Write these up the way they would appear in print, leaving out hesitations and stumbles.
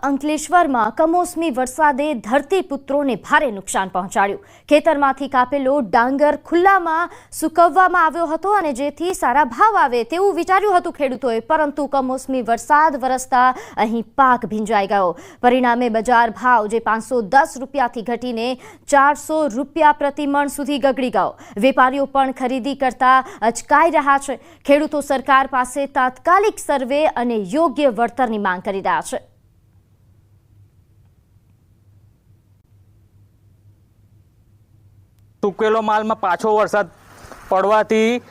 અંકલેશ્વરમાં કમોસમી વરસાદે ધરતીપુત્રોને ભારે નુકસાન પહોંચાડ્યું। ખેતરમાંથી કાપેલો ડાંગર ખુલ્લામાં સૂકવવામાં આવ્યો હતો અને જેથી સારા ભાવ આવે તેવું વિચાર્યું હતું ખેડૂતોએ, પરંતુ કમોસમી વરસાદ વરસતા અહીં પાક ભીંજાઈ ગયો। પરિણામે બજાર ભાવ જે 510 રૂપિયાથી ઘટીને 400 રૂપિયા પ્રતિ મણ સુધી ગગડી ગયો। વેપારીઓ પણ ખરીદી કરતા અચકાઈ રહ્યા છે। ખેડૂતો સરકાર પાસે તાત્કાલિક સર્વે અને યોગ્ય વળતરની માંગ કરી રહ્યા છે। સૂકેલો માલમાં પાછો વરસાદ પડવાથી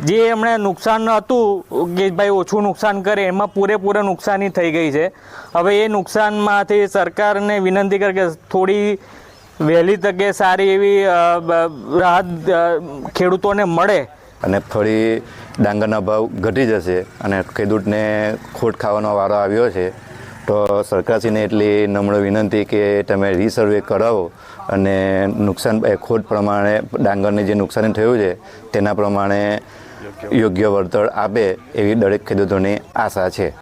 જે એમણે નુકસાન હતું કે ભાઈ ઓછું નુકસાન કરે એમાં પૂરેપૂરા નુકસાની થઈ ગઈ છે। હવે એ નુકસાનમાંથી સરકારને વિનંતી કરે કે થોડી વહેલી તકે સારી એવી રાહત ખેડૂતોને મળે અને થોડી ડાંગરના ભાવ ઘટી જશે અને ખેડૂતને ખોટ ખાવાનો વારો આવ્યો છે તો સરકારશ્રીને એટલી નમ્ર વિનંતી કે તમે રીસર્વે કરાવો અને નુકસાન ખોટ પ્રમાણે ડાંગરને જે નુકસાન થયું છે તેના પ્રમાણે યોગ્ય વળતર આપે એવી દરેક ખેડૂતોની આશા છે।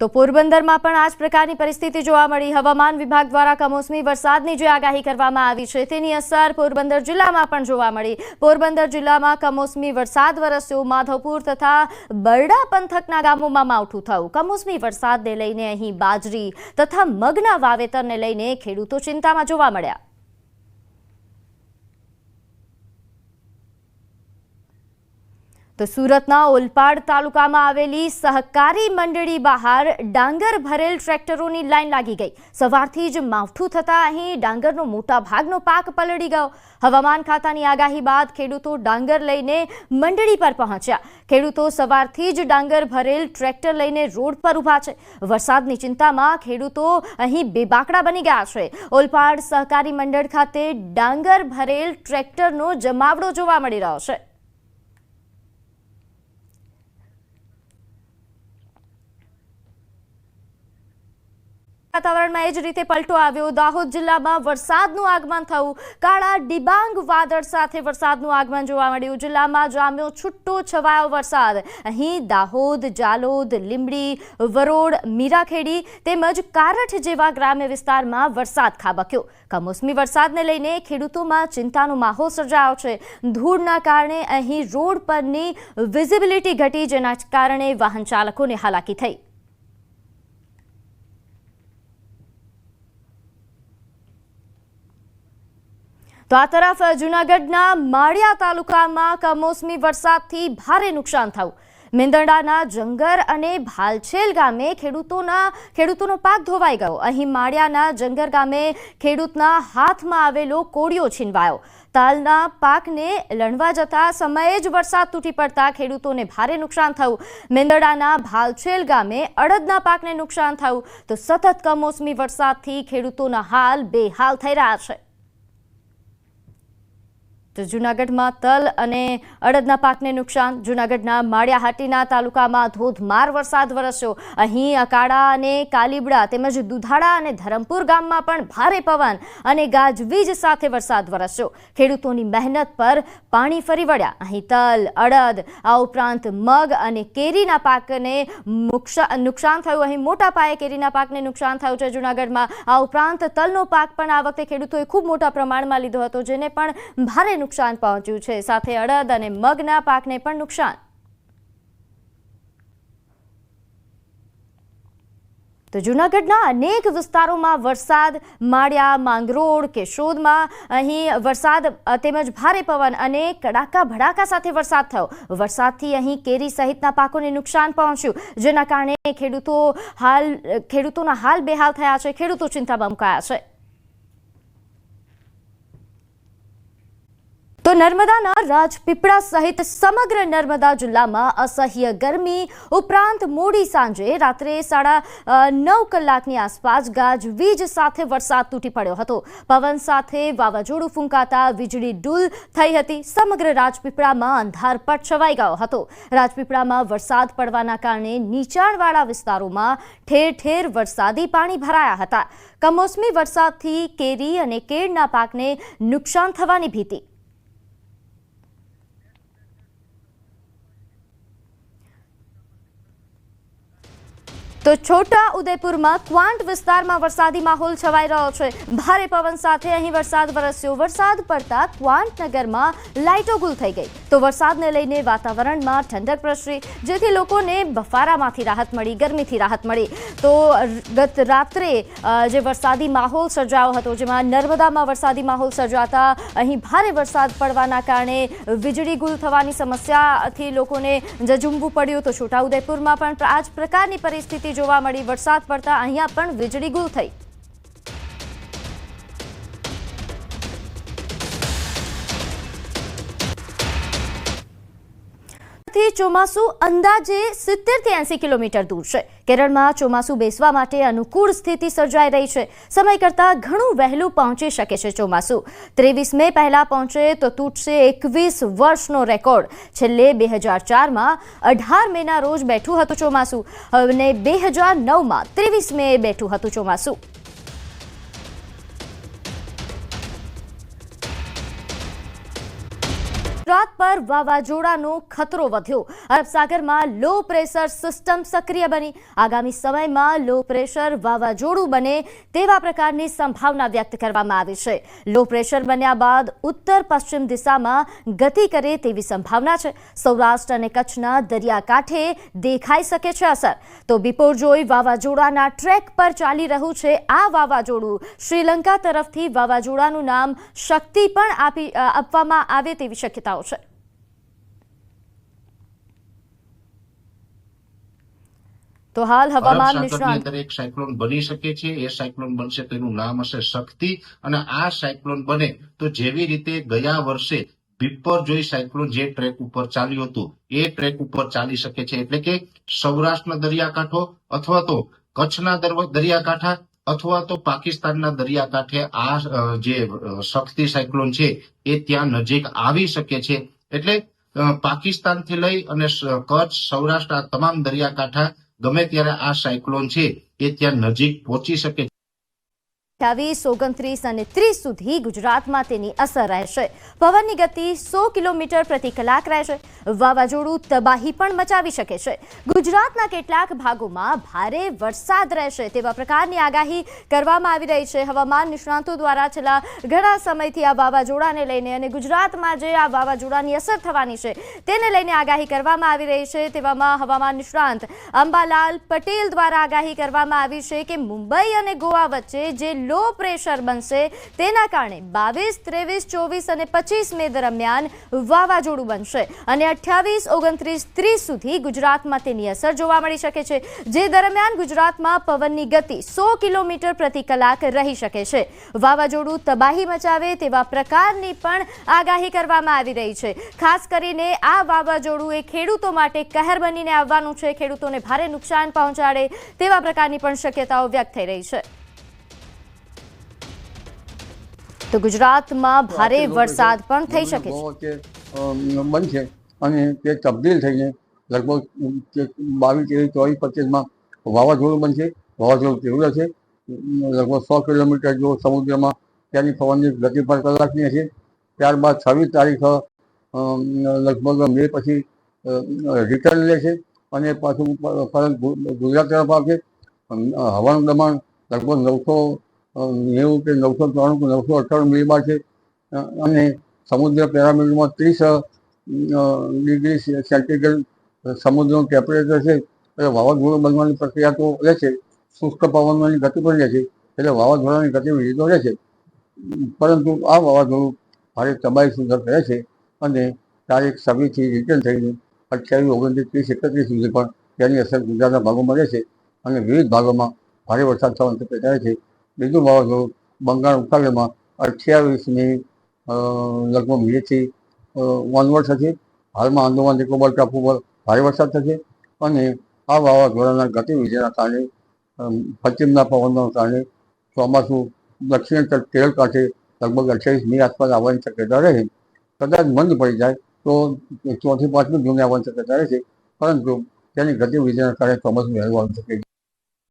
તો પોરબંદરમાં પણ આ જ પ્રકારની પરિસ્થિતિ જોવા મળી। હવામાન વિભાગ દ્વારા કમોસમી વરસાદની જે આગાહી કરવામાં આવી છે તેની અસર પોરબંદર જિલ્લામાં પણ જોવા મળી। પોરબંદર જિલ્લામાં કમોસમી વરસાદ વરસ્યો। માધવપુર તથા બરડા પંથકના ગામોમાં માવઠું થયું। કમોસમી વરસાદને લઈને અહીં બાજરી તથા મગના વાવેતરને લઈને ખેડૂતો ચિંતામાં જોવા મળ્યા। તો સુરતના ઓલપાડ તાલુકામાં આવેલી સહકારી મંડળી બહાર ડાંગર ભરેલ ટ્રેક્ટરોની લાઈન લાગી ગઈ। સવારથી જ માવઠું થતા અહીં ડાંગરનો મોટા ભાગનો પાક પલળી ગયો। હવામાન ખાતાની આગાહી બાદ ખેડૂતો ડાંગર લઈને મંડળી પર પહોંચ્યા। ખેડૂતો સવારથી જ ડાંગર ભરેલ ટ્રેક્ટર લઈને રોડ પર ઊભા છે। વરસાદની ચિંતામાં ખેડૂતો અહીં બેબાકડા બની ગયા છે। ઓલપાડ સહકારી મંડળ ખાતે ડાંગર ભરેલ ટ્રેક્ટરનો જમાવડો જોવા મળી રહ્યો છે। વાતાવરણમાં એ જ રીતે પલટો આવ્યો। દાહોદ જિલ્લામાં વરસાદનું આગમન થયું। કાળા ડિબાંગ વાદળ સાથે વરસાદનું આગમન જોવા મળ્યું। જિલ્લામાં જામ્યો છૂટો છવાયો વરસાદ। અહીં દાહોદ, જાલોદ, લીંબડી, વરોડ, મીરાખેડી તેમજ કારઠ જેવા ગ્રામ્ય વિસ્તારમાં વરસાદ ખાબક્યો। કમોસમી વરસાદને લઈને ખેડૂતોમાં ચિંતાનો માહોલ સર્જાયો છે। ધૂળના કારણે અહીં રોડ પરની વિઝિબિલિટી ઘટી, જેના કારણે વાહન ચાલકોને હાલાકી થઈ। તો આ તરફ જૂનાગઢના માળિયા તાલુકામાં કમોસમી વરસાદથી ભારે નુકસાન થયું। મેંદરડાના જંગર અને ભાલછેલ ગામે ખેડૂતોનો પાક ધોવાઈ ગયો। અહીં માળિયાના જંગર ગામે ખેડૂતના હાથમાં આવેલો કોળિયો છીનવાયો। તાલના પાકને લણવા જતા સમયે જ વરસાદ તૂટી પડતા ખેડૂતોને ભારે નુકસાન થયું। મેંદરડાના ભાલછેલ ગામે અડદના પાકને નુકસાન થયું। તો સતત કમોસમી વરસાદથી ખેડૂતોના હાલ બેહાલ થઈ રહ્યા છે। તો જૂનાગઢમાં તલ અને અડદના પાકને નુકસાન। જૂનાગઢના માળિયાહાટીના તાલુકામાં ધોધમાર વરસાદ વરસ્યો। અહીં અકાળા અને કાલીબડા તેમજ દુધાળા અને ધરમપુર ગામમાં પણ ભારે પવન અને ગાજવીજ સાથે વરસાદ વરસ્યો। ખેડૂતોની મહેનત પર પાણી ફરી વળ્યા। અહીં તલ, અડદ, આ ઉપરાંત મગ અને કેરીના પાકને નુકસાન થયું। અહીં મોટા પાયે કેરીના પાકને નુકસાન થયું છે જૂનાગઢમાં। આ ઉપરાંત તલનો પાક પણ આ વખતે ખેડૂતોએ ખૂબ મોટા પ્રમાણમાં લીધો હતો, જેને પણ ભારે નુકસાન પહોંચ્યું છે। સાથે અડદ અને મગના પાકને પણ નુકસાન। તો જૂનાગઢના અનેક વિસ્તારોમાં વરસાદ, માળિયા, માંગરોળ, કેશોદમાં અહીં વરસાદ તેમજ ભારે પવન અને કડાકા ભડાકા સાથે વરસાદ થયો। વરસાદથી અહીં કેરી સહિતના પાકોને નુકસાન પહોંચ્યું, જેના કારણે ખેડૂતોના હાલ બેહાલ થયા છે। ખેડૂતો ચિંતામાં મુકાયા છે। તો નર્મદાના રાજપીપળા સહિત સમગ્ર નર્મદા જિલ્લામાં અસહ્ય ગરમી ઉપરાંત મોડી સાંજે રાત્રે 9:30 કલાકની આસપાસ ગાજવીજ સાથે વરસાદ તૂટી પડ્યો હતો। પવન સાથે વાવાઝોડું ફૂંકાતા વીજળી ડૂલ થઈ હતી। સમગ્ર રાજપીપળામાં અંધારપટ છવાઈ ગયો હતો। રાજપીપળામાં વરસાદ પડવાના કારણે નીચાણવાળા વિસ્તારોમાં ઠેર ઠેર વરસાદી પાણી ભરાયા હતા। કમોસમી વરસાદથી કેરી અને કેળના પાકને નુકસાન થવાની ભીતિ। તો છોટા ઉદેપુરમાં ક્વાંટ વિસ્તારમાં વરસાદી માહોલ છવાઈ રહ્યો છે. ભારે પવન સાથે અહીં વરસાદ વરસ્યો. વરસાદ પડતા ક્વાંટ નગરમાં લાઇટો ગુલ થઈ ગઈ. તો વરસાદને લઈને વાતાવરણમાં ઠંડક પ્રસરી, જેથી લોકોને બફારામાંથી રાહત મળી, ગરમીથી રાહત મળી. તો ગત રાત્રે જે વરસાદી માહોલ સર્જાયો હતો, જેમાં નર્મદામાં વરસાદી માહોલ સર્જાતા અહીં ભારે વરસાદ પડવાના કારણે વીજળી ગુલ થવાની સમસ્યાથી લોકોને ઝઝૂમવું પડ્યું. તો છોટાઉદેપુરમાં પણ આ જ પ્રકારની પરિસ્થિતિ જોવા મળી. વરસાદ પડતા અહીંયા પણ વીજળી ગુલ થઈ. ચોમાસું અંદાજે 70 થી 80 કિલોમીટર દૂર છે. કેરળમાં ચોમાસું બેસવા માટે અનુકૂળ સ્થિતિ સર્જાઈ રહી છે. સમય કરતાં ઘણું વહેલું પહોંચી શકે છે ચોમાસું. 23 મે પહેલા પહોંચે તો તૂટશે 21 વર્ષનો રેકોર્ડ. છેલ્લે 2004માં 18 મેના રોજ બેઠું હતું ચોમાસું અને 2009માં 23 મે બેઠું હતું ચોમાસું. ગુજરાત પર વાવાઝોડાનો ખતરો વધ્યો. અરબ સાગરમાં લો પ્રેશર સિસ્ટમ સક્રિય બની. આગામી સમયમાં લો પ્રેશર વાવાઝોડું બને તેવા પ્રકારની સંભાવના વ્યક્ત કરવામાં આવી છે. લો પ્રેશર બન્યા બાદ ઉત્તર પશ્ચિમ દિશામાં ગતિ કરે તેવી સંભાવના છે. સૌરાષ્ટ્ર અને કચ્છના દરિયાકાંઠે દેખાઈ શકે છે અસર. તો બિપોરજોય વાવાઝોડાના ટ્રેક પર ચાલી રહ્યું છે આ વાવાઝોડું. શ્રીલંકા તરફથી વાવાઝોડાનું નામ શક્તિ પણ આપવામાં આવે તેવી શક્યતાઓ છે. તો હાલ હવામાન નિષ્ણાત એક સાયક્લોન બની શકે છે. એ સાયક્લોન બનશે તો એનું નામ હશે શક્તિ. અને આ સાયક્લોન બને તો જેવી રીતે ગયા વર્ષે બિપરજોય સાયક્લોન જે ટ્રેક ઉપર ચાલ્યું હતું એ ટ્રેક ઉપર ચાલી શકે છે. એટલે કે સૌરાષ્ટ્રનો દરિયાકાંઠો અથવા તો કચ્છના દરિયાકાંઠા અથવા તો પાકિસ્તાનના દરિયાકાંઠે આ જે શક્તિ સાયક્લોન છે એ ત્યાં નજીક આવી શકે છે. એટલે પાકિસ્તાનથી લઈ અને કચ્છ, સૌરાષ્ટ્ર આ તમામ દરિયાકાંઠા ગમે ત્યારે આ સાયક્લોન છે એ ત્યાં નજીક પહોંચી શકે. 28, 29 અને 30 સુધી ગુજરાતમાં તેની અસર રહેશે. પવનની ગતિ 100 કિલોમીટર પ્રતિ કલાક રહેશે. વાવાઝોડું તબાહી પણ મચાવી શકે છે. ગુજરાતના કેટલાક ભાગોમાં ભારે વરસાદ રહેશે તેવા પ્રકારની આગાહી કરવામાં આવી રહી છે. હવામાન નિષ્ણાતો દ્વારા છેલ્લા ઘણા સમયથી આ વાવાઝોડાને લઈને અને ગુજરાતમાં જે આ વાવાઝોડાની અસર થવાની છે તેને લઈને આગાહી કરવામાં આવી રહી છે. તેવામાં હવામાન નિષ્ણાંત અંબાલાલ પટેલ દ્વારા આગાહી કરવામાં આવી છે કે મુંબઈ અને ગોવા વચ્ચે જે લો પ્રેશર બનશે તેના કારણે 22, 23, 24 અને 25 મે દરમિયાન વાવાઝોડું બનશે અને 28, 29, 30 સુધી ગુજરાતમાં તેની અસર જોવા મળી શકે છે. જે દરમિયાન ગુજરાતમાં પવનની ગતિ 100 કિલોમીટર પ્રતિ કલાક રહી શકે છે. વાવાઝોડું તબાહી મચાવે તેવા પ્રકારની પણ આગાહી કરવામાં આવી રહી છે. ખાસ કરીને આ વાવાઝોડું એ ખેડૂતો માટે કહેર બનીને આવવાનું છે. ખેડૂતોને ભારે નુકસાન પહોંચાડે તેવા પ્રકારની પણ શક્યતાઓ વ્યક્ત થઈ રહી છે. તો ગુજરાતમાં ભારે વરસાદ પણ થઈ શકે છે. બનશે અને તે તબદીલ થઈને લગભગ 22, 23, 24, 25માં વાવાઝોડું બનશે. વાવાઝોડું તીવ્ર છે. લગભગ 100 કિલોમીટર જો સમુદ્રમાં ત્યાંની પવનની ગતિ પર કલાકની હશે. ત્યારબાદ 26 તારીખ લગભગ મે પછી રિટર્ન લેશે અને પાછું પરત ગુજરાત તરફ આવશે. હવાનું દબાણ લગભગ 990 કે 993 કે 998 મિલીબાર છે અને સમુદ્ર પેરામીટરમાં 30 ડિગ્રી સેન્ટીગ્રેડ સમુદ્રનું ટેમ્પરેચર છે. એટલે વાવાઝોડું બનવાની પ્રક્રિયા તો રહેશે. શુષ્ક પવનની ગતિ પણ રહેશે. એટલે વાવાઝોડાની ગતિવિધિ તો રહેશે. પરંતુ આ વાવાઝોડું ભારે તબાહી સુધર કરે છે અને તારીખ 26થી રિટર્ન થઈને 28, 29, 30, 31 સુધી પણ તેની અસર ગુજરાતના ભાગોમાં રહેશે અને વિવિધ ભાગોમાં ભારે વરસાદ થવાની શક્યતા છે. બીજું વાવાઝોડું બંગાળ ઉપસાગરમાં 28મી લગભગ મેથી ઓનવર્ડ થશે. હાલમાં આંદોમાન નિકોબાર ટાપુ પર ભારે વરસાદ થશે અને આ વાવાઝોડાના ગતિવિધિના કારણે પશ્ચિમના પવનના કારણે ચોમાસું દક્ષિણ કેરળ કાંઠે લગભગ 28 મે આસપાસ આવવાની શક્યતા રહે. કદાચ મંદ પડી જાય તો 4થી 5મી જૂને આવવાની શક્યતા રહેશે. પરંતુ તેની ગતિવિધિના કારણે ચોમાસું વહેલું આવી શકે છે.